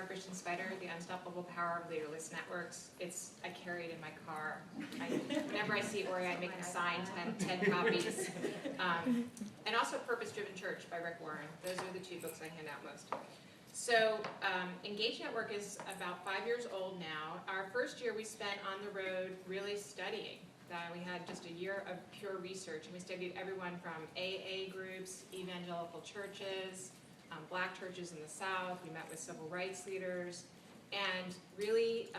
Christian Spider, The Unstoppable Power of Leaderless Networks. I carry it in my car. Whenever I see Ori, I make a sign, 10 copies. And also Purpose-Driven Church by Rick Warren. Those are the two books I hand out most. So Engage Network is about 5 years old now. Our first year we spent on the road really studying. We had just a year of pure research, and we studied everyone from AA groups, evangelical churches, black churches in the South. We met with civil rights leaders, and really,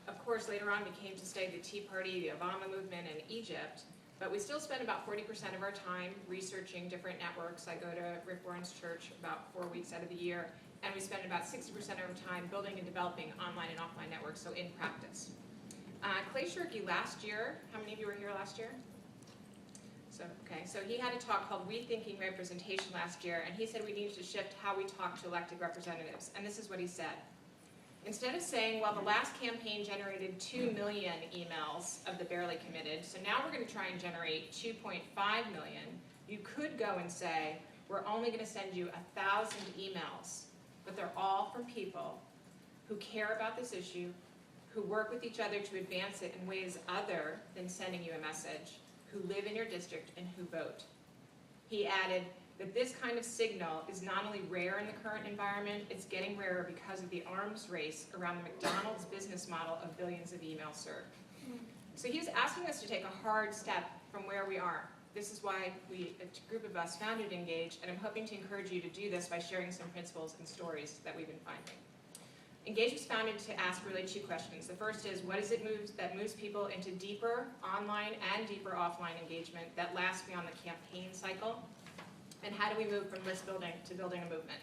of course, later on we came to study the Tea Party, the Obama movement, and Egypt, but we still spend about 40% of our time researching different networks. I go to Rick Warren's church about 4 weeks out of the year, and we spend about 60% of our time building and developing online and offline networks, so in practice. Clay Shirky last year, how many of you were here last year? So he had a talk called Rethinking Representation last year, and he said we needed to shift how we talk to elected representatives, and this is what he said. Instead of saying, well, the last campaign generated 2 million emails of the barely committed, so now we're going to try and generate 2.5 million, you could go and say, we're only going to send you 1,000 emails, but they're all from people who care about this issue, who work with each other to advance it in ways other than sending you a message, who live in your district, and who vote. He added that this kind of signal is not only rare in the current environment, it's getting rarer because of the arms race around the McDonald's business model of billions of emails served. So he was asking us to take a hard step from where we are. This is why a group of us founded Engage, and I'm hoping to encourage you to do this by sharing some principles and stories that we've been finding. Engage was founded to ask really two questions. The first is, what is it that moves people into deeper online and deeper offline engagement that lasts beyond the campaign cycle? And how do we move from list building to building a movement?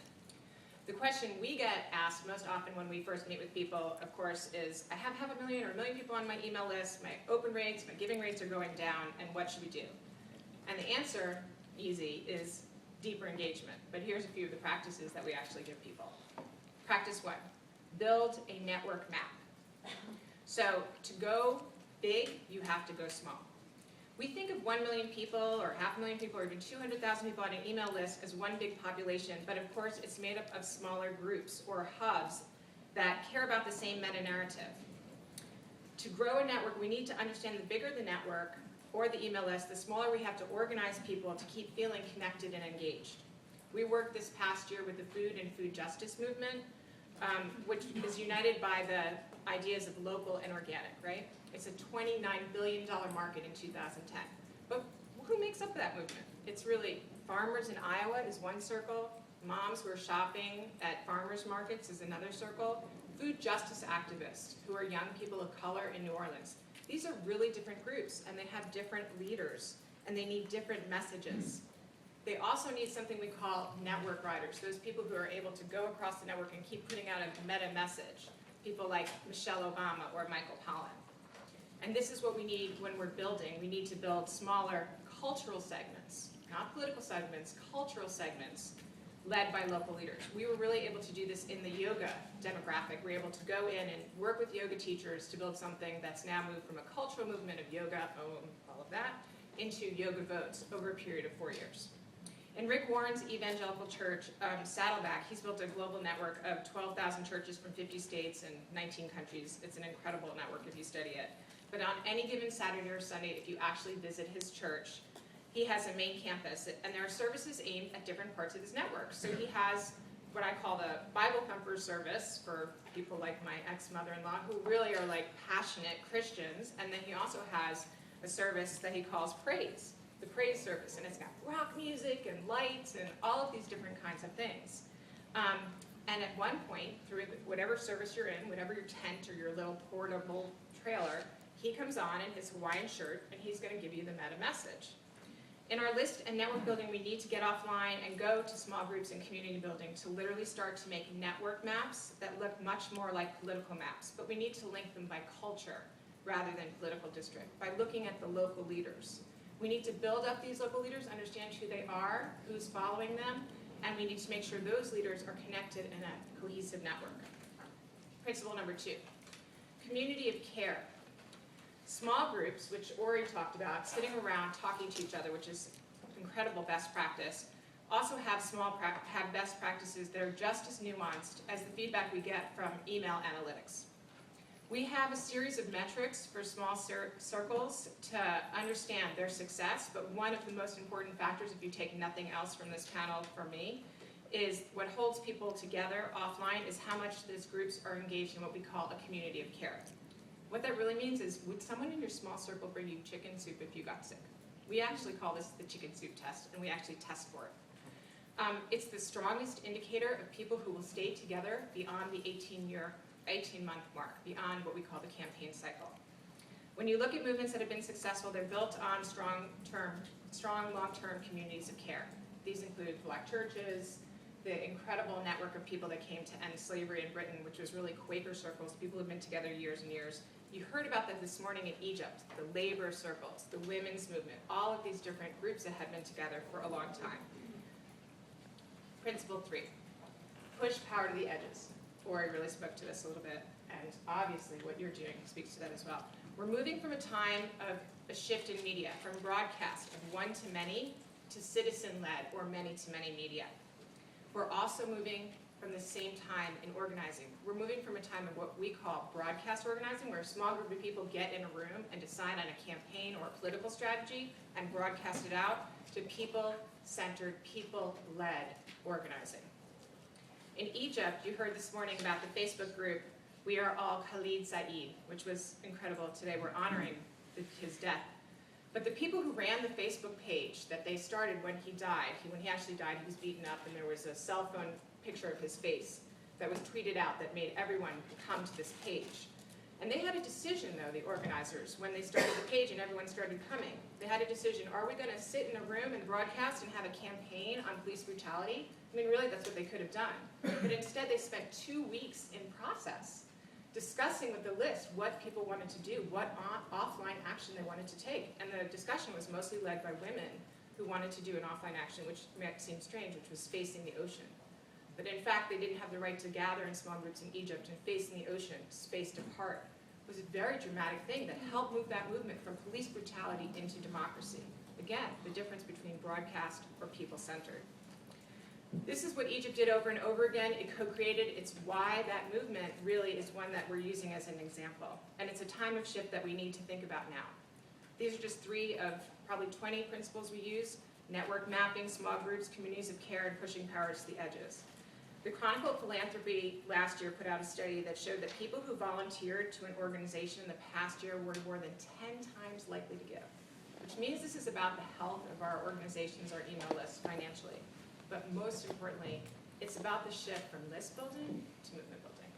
The question we get asked most often when we first meet with people, of course, is, I have 500,000 or 1 million people on my email list, my open rates, my giving rates are going down, and what should we do? And the answer, easy, is deeper engagement. But here's a few of the practices that we actually give people. Practice 1. Build a network map. So to go big, you have to go small. We think of 1 million people or 500,000 people or even 200,000 people on an email list as one big population, but of course it's made up of smaller groups or hubs that care about the same meta-narrative. To grow a network, we need to understand the bigger the network or the email list, the smaller we have to organize people to keep feeling connected and engaged. We worked this past year with the food and food justice movement, which is united by the ideas of local and organic, right? It's a $29 billion market in 2010. But who makes up that movement? It's really farmers in Iowa is one circle, moms who are shopping at farmers markets is another circle, food justice activists who are young people of color in New Orleans. These are really different groups, and they have different leaders, and they need different messages. They also need something we call network riders, those people who are able to go across the network and keep putting out a meta message, people like Michelle Obama or Michael Pollan. And this is what we need when we're building. We need to build smaller cultural segments, not political segments, cultural segments led by local leaders. We were really able to do this in the yoga demographic. We were able to go in and work with yoga teachers to build something that's now moved from a cultural movement of yoga, all of that, into yoga votes over a period of 4 years. In Rick Warren's evangelical church, Saddleback, he's built a global network of 12,000 churches from 50 states and 19 countries. It's an incredible network if you study it. But on any given Saturday or Sunday, if you actually visit his church, he has a main campus, and there are services aimed at different parts of his network. So he has what I call the Bible Thumper service for people like my ex-mother-in-law who really are like passionate Christians, and then he also has a service that he calls Praise, the Praise service, and it's got rock music and lights and all of these different kinds of things. And at one point, through whatever service you're in, whatever your tent or your little portable trailer, he comes on in his Hawaiian shirt, and he's going to give you the meta message. In our list and network building, we need to get offline and go to small groups and community building to literally start to make network maps that look much more like political maps. But we need to link them by culture rather than political district, by looking at the local leaders. We need to build up these local leaders, understand who they are, who's following them, and we need to make sure those leaders are connected in a cohesive network. Principle number 2, community of care. Small groups, which Ori talked about, sitting around talking to each other, which is incredible best practice. also have have best practices that are just as nuanced as the feedback we get from email analytics. We have a series of metrics for small circles to understand their success, but one of the most important factors, if you take nothing else from this panel from me, is what holds people together offline is how much these groups are engaged in what we call a community of care. What that really means is, would someone in your small circle bring you chicken soup if you got sick? We actually call this the chicken soup test, and we actually test for it. It's the strongest indicator of people who will stay together beyond the 18-month mark, beyond what we call the campaign cycle. When you look at movements that have been successful, they're built on strong long-term communities of care. These include Black churches, the incredible network of people that came to end slavery in Britain, which was really Quaker circles. People have been together years and years. You heard about that this morning in Egypt, the labor circles, the women's movement, all of these different groups that had been together for a long time. Principle 3, push power to the edges. Ori really spoke to this a little bit, and obviously what you're doing speaks to that as well. We're moving from a time of a shift in media, from broadcast of one-to-many to citizen-led or many-to-many media. We're also moving from the same time in organizing. We're moving from a time of what we call broadcast organizing, where a small group of people get in a room and decide on a campaign or a political strategy and broadcast it out, to people-centered, people-led organizing. In Egypt, you heard this morning about the Facebook group, We Are All Khalid Said, which was incredible. Today we're honoring his death. But the people who ran the Facebook page that they started when he died, when he actually died, he was beaten up, and there was a cell phone picture of his face that was tweeted out that made everyone come to this page. And they had a decision, though, the organizers, when they started the page and everyone started coming. They had a decision, are we going to sit in a room and broadcast and have a campaign on police brutality? I mean, really, that's what they could have done. But instead, they spent 2 weeks in process discussing with the list what people wanted to do, what offline action they wanted to take. And the discussion was mostly led by women who wanted to do an offline action, which might seem strange, which was facing the ocean. But in fact, they didn't have the right to gather in small groups in Egypt, and facing the ocean, spaced apart, was a very dramatic thing that helped move that movement from police brutality into democracy. Again, the difference between broadcast or people-centered. This is what Egypt did over and over again. It co-created. It's why that movement really is one that we're using as an example. And it's a time of shift that we need to think about now. These are just 3 of probably 20 principles we use: network mapping, small groups, communities of care, and pushing power to the edges. The Chronicle of Philanthropy last year put out a study that showed that people who volunteered to an organization in the past year were more than 10 times likely to give, which means this is about the health of our organizations, our email lists financially. But most importantly, it's about the shift from list building to movement building.